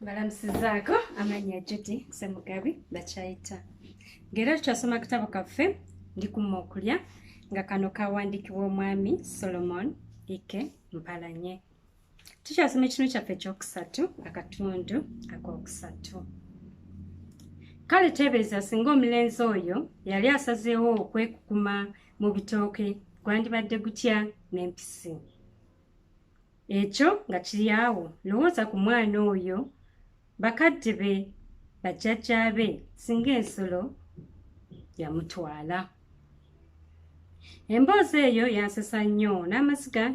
Balamusizaako amanya Judy Ssemugabi bakyayita. Ng'era tukyasoma katabo kaffe Ndikuma okulya nga kano kawandiikibwa omwami Solomon Ike Mpalanye. Tukyasoma ekitundu kyaffe ekyokusatu akatundu akookusatu. Kale teebereza singa omulenzi oyo yali asazeewo okwekukuma mu bitooke gwandibadde gutya n'empisi. Ekyo nga kiri awo lowooza ku mwana oyo bakadde be bajjajja be singa ensolo yamutwala. Emboozi eyo yansesa nnyo n'amaziga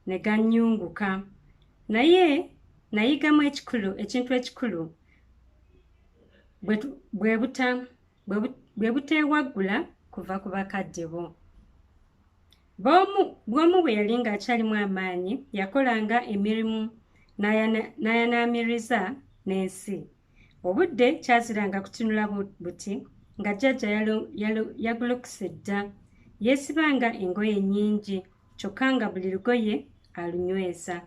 ne gannyunguka, naye nayigamu ekintu ekikulu bwe buteewaggula kuva ku bakadde bo. Bw'omu bwe yali ng'akyalimu amaanyi yakolanga emirimu n'ayanaamiriza n'ensi. Obudde kyaziranga kutunula buti nga jjajja yagulokuse dda, yeesibanga engoye nnyingi kyokka nga buli lugoye alunyweza.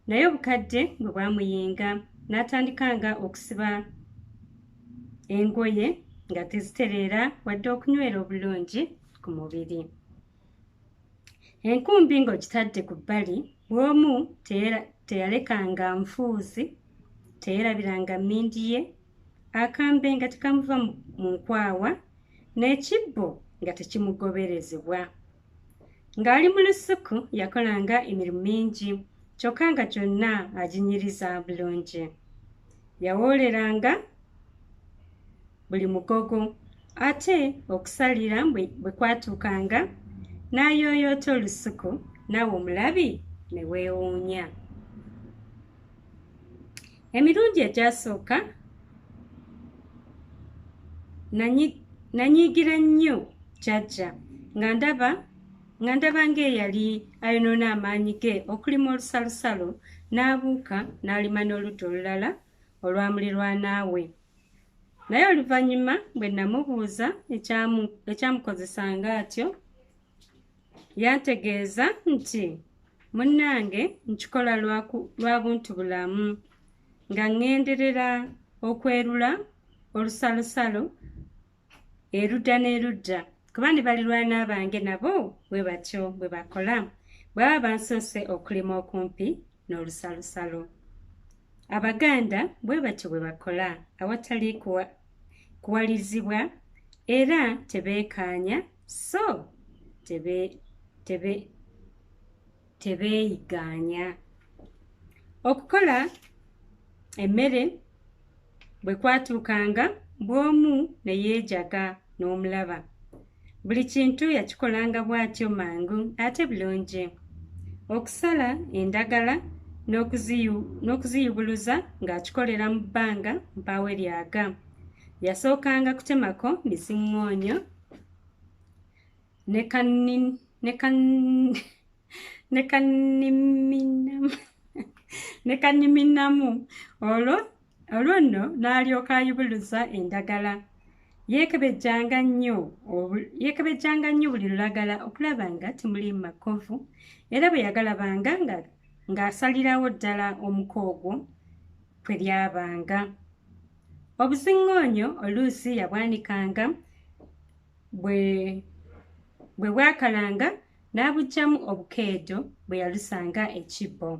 Naye obukadde bwe bwamuyinga n'atandikanga okusiba engoye nga tezitereera wadde okunywera obulungi ku mubiri. Enkumbi ng'ogitadde ku bbali, bw'omu teyalekanga nfuuzi, teyerabiranga mmindi ye, akambe nga tekamuva mu nkwawa, n'ekibbo nga tekimugoberezebwa. Ng'ali mu lusuku yakolanga emirimu mingi, kyokka nga gyonna aginyiriza bulungi. Yawooleranga buli mugogo, ate okusalira bwe kwatuukanga n'ayooyoota olusuku, naawe omulabi ne weewuunya. Emirundi egyasooka nanyiigira nnyo jjajja nga ndaba ng'eyali ayonoona amaanyi ge okulima olusalosalo n'abuuka n'alima n'oludda olulala olwamulirwanaawe. Naye oluvannyuma bwe namubuuza ekyamukozesanga atyo, yantegeeza nti munnange nkikola lwa buntu bulamu, nga ŋŋenderera okwerula olusalosalo erudda n'erudda, kuba ne balirwana bange nabo bwe batyo bwe bakola bw'aba bansoose okulima okumpi n'olusalosalo. Abaganda bwe batyo bwe bakola awatali kuwalizibwa, era tebeekaanya so tebeeyigaanya. Okukola emmere bwe kwatuukanga, bw'omu ne yeejaga n'omulaba. Buli kintu yakikolanga bw'atyo mangu ate bulungi. Okusala endagala n'okuziyubuluza ng'akikolera mu bbanga mpaawe lyaga. Yasookanga kutemako miziŋŋoonyo ne kanniminamu, olwo nno n'alyoka ayubuluza endagala. Yeekebejjanga nnyo buli lulagala okulaba nga temuli makovu, era bwe yagalabanga ng'asalirawo ddala omuko ogwo kwe lyabanga. Obuziŋŋoonyo oluusi yabwanikanga, bwe bwakalanga n'abuggyamu obukeedo bwe yalusanga ekibbo.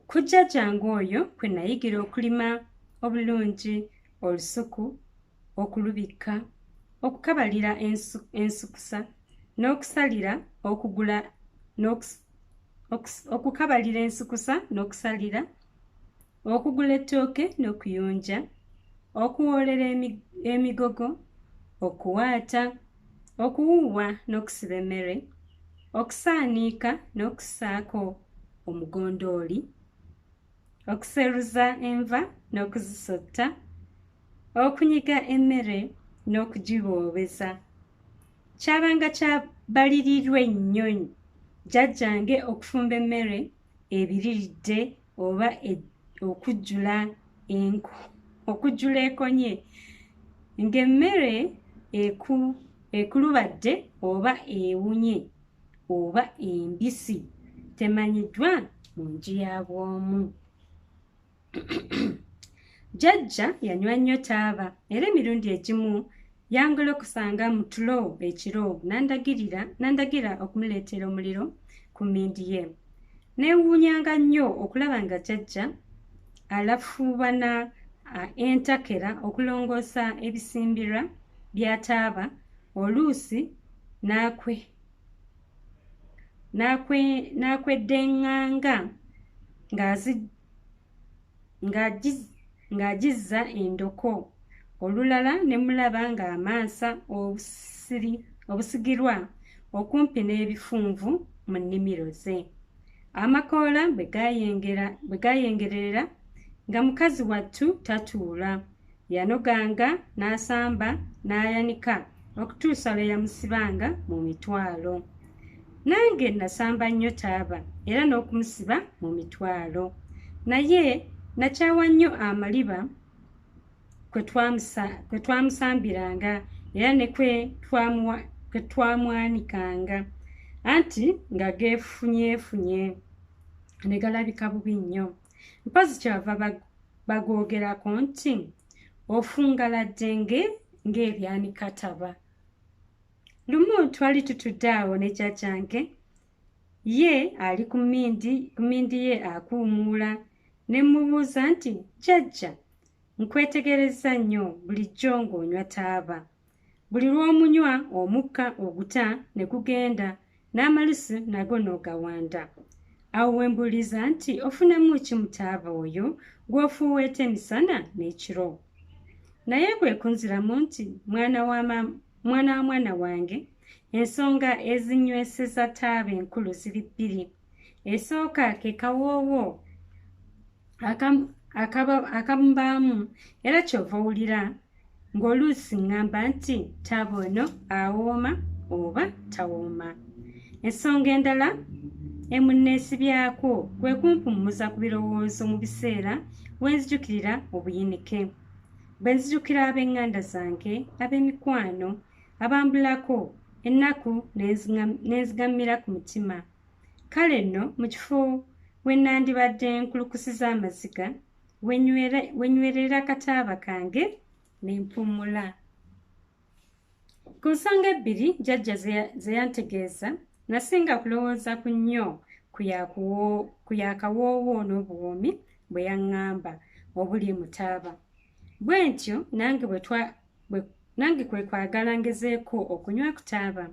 Ku jjajjange oyo kwe nayigira okulima obulungi olusuku, okulubikka, okukabalira ensukusa, okukabalira ensukusa n'okusalira, okugula ettooke n'okuyonja, okuwoolera emigogo, okuwaata, okuwuuwa n'okusiba emmere, okusaaniika n'okussaako omugondooli, okuseruza enva n'okuzisotta, okunyiga emmere n'okugiboobeza. Kyabanga kyabalirirwa ennyo jjajjange okufumba emmere ebiriridde oba okujjula ekonye, ng'emmere ekulubadde oba ewunye oba embisi temanyiddwa mu nju ya bw'omu. Jjajja yanywa nnyo taaba era emirundi egimu yangula okusanga mu tulo ekiro n'andagira okumuleetera omuliro ku mmindi ye. Neewuunyanga nnyo okulaba nga jjajja alafuubana entakera okulongoosa ebisimbirwa bya taaba, oluusi n'akweddeŋŋanga ng'agizza endoko. Olulala ne mulaba ng'amansa obusigirwa okumpi n'ebifunvu mu nnimiro ze. Amakoola bwe gaayengerera nga mukazi wattu tatuula, yanoganga n'asamba n'ayanika okutuusa lwe yamusibanga mu mitwalo. Nange nasamba nnyo taaba era n'okumusiba mu mitwalo, naye nakyawa nnyo amaliba kwe twamusambiranga era ne kwe twamwanikanga, anti nga geefunyeefunye ne galabika bubi nnyo. Mpozzi kyava bagoogerako nti ofungaladde ng'ebyanika taba. Lumu twali tutudde awo ne jjajjange, ye ali ku mmindi ye akuumuula, ne mmubuuza nti jjajja, nkwetegereza nnyo bulijjo ng'onywa taaba. Buli lw'omunywa omukka oguta ne gugenda n'amalusu nago n'ogawanda. Awo we mbuuliza nti ofunamu ki mu taaba oyo gw'ofuuweeta emisana n'ekiro? Naye kwe kunziramu nti mwana wa mwana wange, ensonga ezinyweseza taaba enkulu ziri bbiri. Esooka ke kawoowo akamubaamu era kyova owulira ng'oluusi ŋŋamba nti taaba ono awooma oba tawooma. Ensonga endala emunneesibyako kwe kumpummuza ku birowoozo mu biseera we nzijukirira obuyinike, bwe nzijukira ab'eŋŋanda zange, ab'emikwano abambulako ennaku n'enzigamira ku mutima. Kale nno mu kifo we nandibadde nkulukusiza amaziga, we nywerera kataaba kange ne mpummula. Ku nsonga ebbiri jjajja ze yantegeeza, nasinga kulowooza ku nnyo ku yakawoowo n'obuwoomi bwe yaŋŋamba obuli mu taaba. Bwe ntyo nange kwe kwagala ngezeeko okunywa ku taaba,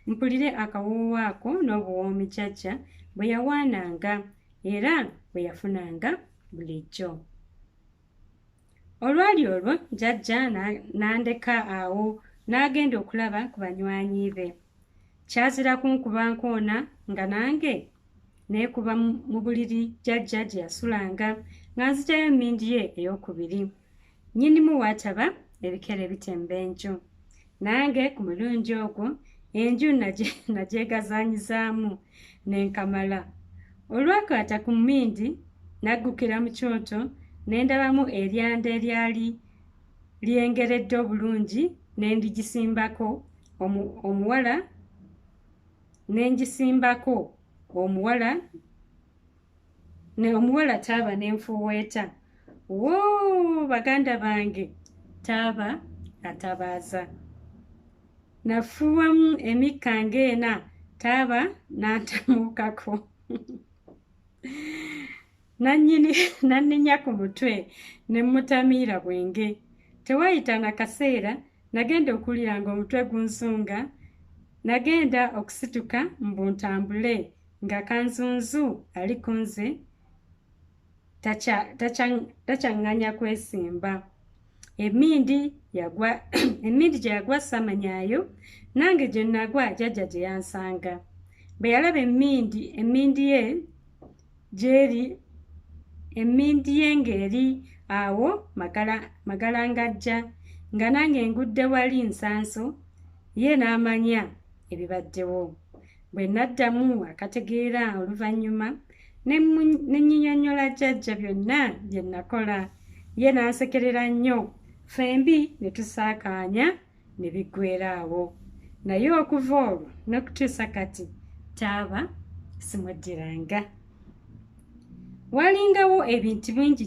mpulire akawoowo ako n'obuwoomi jjajja bwe yawaananga era bwe yafunanga bulijjo. Olwali olwo jjajja n'andeka awo n'agenda okulaba ku banywanyi be. Kyazira kunkuba nkoona nga nange neekuba mu buliri jjajja gye yasulanga nga nzigyayo mmindi ye ey'okubiri. Nnyinimu waataba ebikere bitemba enju. Nange ku mulungi ogwo enju nagyegazaanyizaamu n'enkamala. Olwakwata ku mmindi naggukira mu kyoto ne ndabamu eryanda eryali lyengeredde obulungi ne ndigisimbako omuwala taaba n'enfuuweeta. Woo baganda bange, taaba atabaaza. Nafuuwamu emikka ng'ena, taaba n'antamuukako. Nanninya ku mutwe ne mmutamiira bwenge. Tewaayita na kaseera nagenda okuwulira ng'omutwe gunsunga. Nagenda okusituka mbu ntambule nga kanzunzu ali ku nze takyaŋŋanya kwesimba. Emmindi gye yagwa samanyaayo, nange gye nagwa jjajja gye yansanga. Bwe yalaba emmindi ye ng'eri awo magalangajja nga nange ngudde wali nsanso, ye n'amanya ebibaddewo. Bwe naddamu akategeera oluvannyuma ne nnyinyonnyola jjajja byonna bye nakola, ye n'ansekerera nnyo, fembi ne tusaakaanya ne biggweera awo. Naye okuva olwo n'okutuusa kati taaba simuddiranga. Walingawo ebintu bingi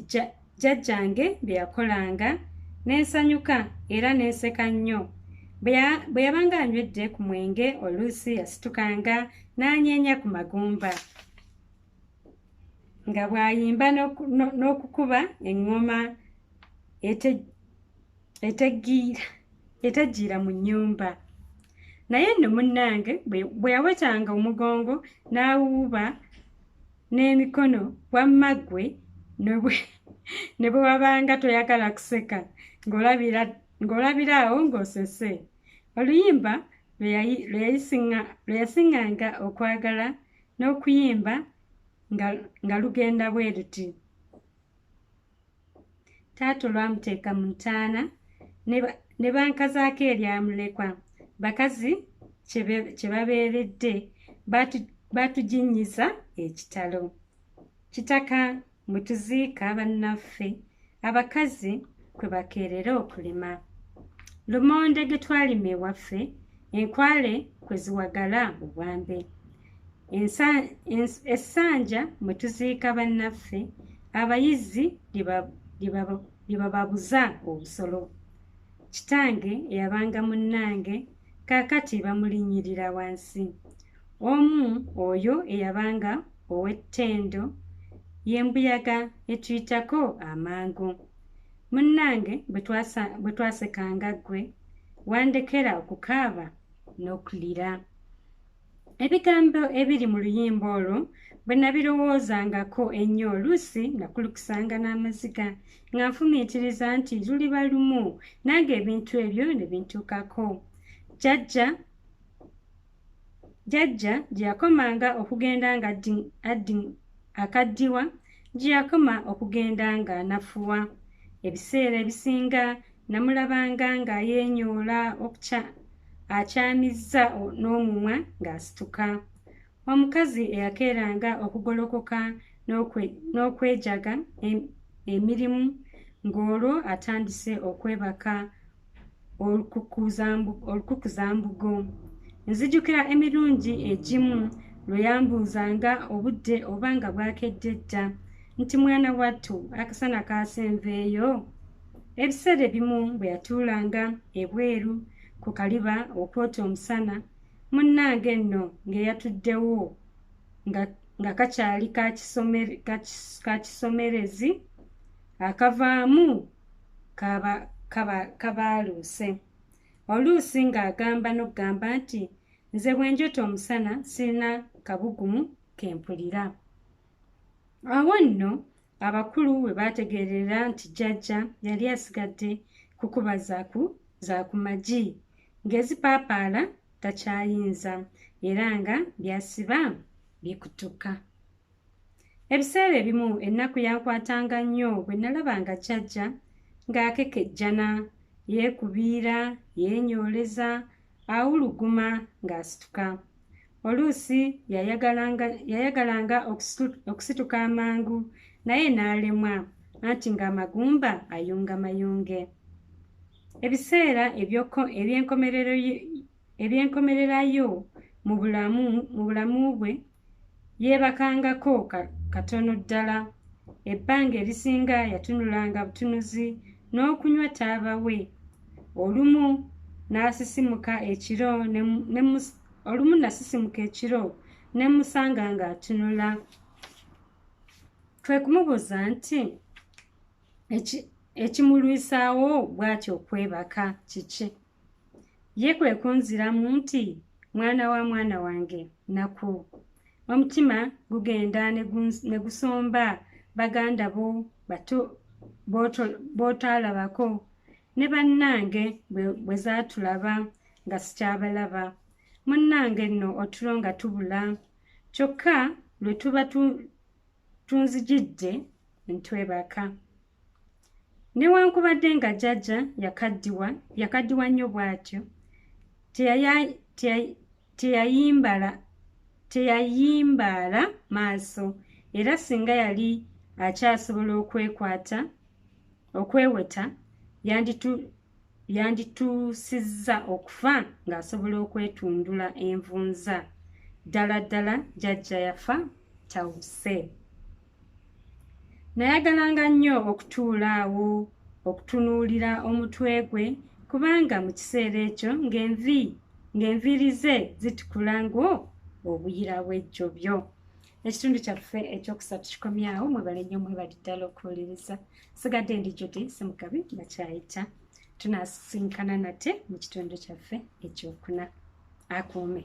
jjajjange bye yakolanga n'ensanyuka era n'enseka nnyo. Bwe yabanga anywedde ku mwenge oluusi yasitukanga n'anyeenya ku magumba nga bw'ayimba n'okukuba eŋŋoma eteggiira mu nnyumba. Naye nno munnange bwe yawetanga omugongo n'awuuba n'emikono wamma ggwe ne bwe wabanga toyagala kuseka ng'olabira awo ng'osese. Oluyimba lwe yasiŋŋanga okwagala n'okuyimba nga lugenda bwe luti. Taata olwamuteeka mu ntaana ne bankazaako eryamulekwa. Bakazi kye babeeredde baatuginnyiza ekitalo. Kitaka mwe tuziika bannaffe abakazi kwe bakeerera okulima. Lumonde ge twalima ewaffe, enkwale kwe ziwagala obwambe. Essanja mwe tuziika bannaffe, abayizi lye bababuza obusolo. Kitange eyabanga munnange kaakati bamulinnyirira wansi. Omu oyo eyabanga ow'ettendo y'embuyaga etuyitako amangu. Munnange bwe twasekanga ggwe wandekera okukaaba n'okulira. Ebigambo ebiri mu luyimba olwo bwe nabirowoozangako ennyo oluusi nakulukusanga n'amaziga nga nfumiitiriza nti luliba lumu nange ebintu ebyo ne bintuukako. Jjajja gye yakomanga okugenda nga akaddiwa gye yakoma okugenda ng'anafuwa. Ebiseera ebisinga namulabanga ng'ayeenyoola akyamizza n'omumwa ng'asituka. Omukazi eyakeeranga okugolokoka n'okwejaga emirimu ng'olwo atandise okwebaka olukukuzambugo. Nzijukira emirundi egimu lwe yambuuzanga obudde oba nga bwakedde dda nti mwana wattu akasana kaasenveeyo. Ebiseera ebimu bwe yatuulanga ebweru ku kaliba okwota omusana, munnange nno ng'eyatuddewo nga kakyali kakisomerezi akavaamu kabaaluuse. Oluusi ng'agamba n'okugamba nti nze bwe njota omusana sirina kabugumu kempulira. Awo nno abakulu we baategeerera nti jjajja yali asigadde kukuba za ku magi ng'ezipaapaala takyayinza era nga byasiba bikutuka. Ebiseera ebimu ennaku yankwatanga nnyo bwe nalabanga jjajja ng'akekejjana, yeekubiira, yeenyooleza, awuluguma ng'asituka. Oluusi yayagalanga okusituka amangu naye n'alemwa anti ng'amagumba ayunga mayunge. Ebiseera eby'enkomererayo mu bulamu bwe yeebakangako katono ddala. Ebbanga erisinga yatunulanga butunuzi n'okunywa taaba we. Olumu nasisimuka ekiro ne musanga ng'atunula. Twe kumubuuza nti ekimulwisaawo bw'atyo okwebaka kiki? Ye kwe kunziramu nti mwana wa mwana wange naku, omutima gugenda ne gusomba baganda bo bato b'otaalabako ne bannange bwe zaatulaba nga sikyabalaba. Munnange nno otulo nga tubula, kyokka lwe tuba tunzijidde ntwebaka. Newankubadde nga jjajja yakaddiwa nnyo bw'atyo, teyayimbaala maaso era singa yali akyasobola okweweta yandituusizza okufa ng'asobola okwetundula envunza. Ddala ddala jjajja yafa tawuse. nayagalanga nnyo okutuula awo okutunuulira omutwe gwe kubanga mu kiseera ekyo ng'enviiri ze zitukula ngo obuyira bw'ejjobyo. Ekitundu kyaffe ekyokusatu kikomyawo. Mwebale nnyo, mwebale ddala okuwuliriza. Sigadde ndi Judy Semugabi Makyayita. Tunasinkana nate mu kitundu kyaffe ekyokuna. Akuume.